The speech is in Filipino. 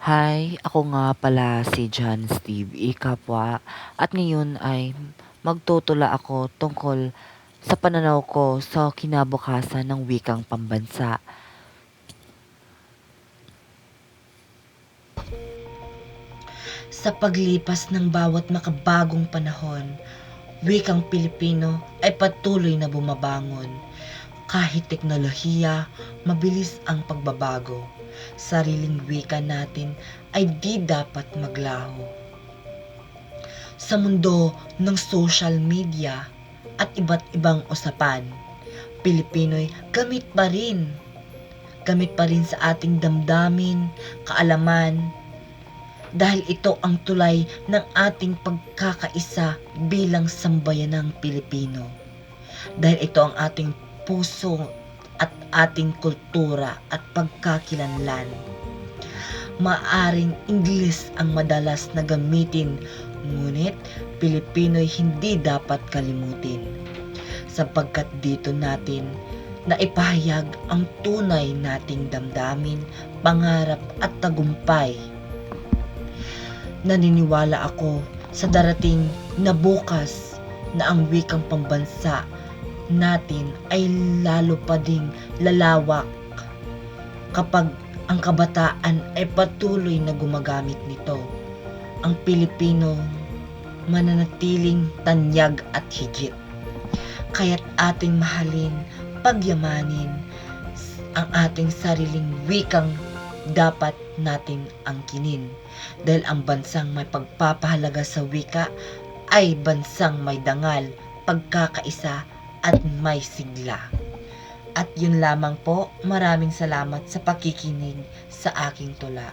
Hi, ako nga pala si John Steve E. Kapwa at ngayon ay magtutula ako tungkol sa pananaw ko sa kinabukasan ng wikang pambansa. Sa paglipas ng bawat makabagong panahon, wikang Pilipino ay patuloy na bumabangon. Kahit teknolohiya, mabilis ang pagbabago. Sariling wika natin ay di dapat maglaho. Sa mundo ng social media at iba't ibang usapan, Pilipino'y gamit pa rin. Gamit pa rin sa ating damdamin, kaalaman, dahil ito ang tulay ng ating pagkakaisa bilang sambayanang Pilipino. Dahil ito ang ating puso at ating kultura at pagkakilanlan. Maaring Ingles ang madalas na gamitin, ngunit Pilipino'y hindi dapat kalimutin. Sapagkat dito natin naipahayag ang tunay nating damdamin, pangarap at tagumpay. Naniniwala ako sa darating na bukas na ang wikang pambansa natin ay lalo pa ding lalawak kapag ang kabataan ay patuloy na gumagamit nito. Ang Pilipino mananatiling tanyag at higit. Kaya't ating mahalin, pagyamanin ang ating sariling wikang dapat nating angkinin. Dahil ang bansang may pagpapahalaga sa wika ay bansang may dangal, pagkakaisa at may sigla. At yun lamang po, maraming salamat sa pakikinig sa aking tula.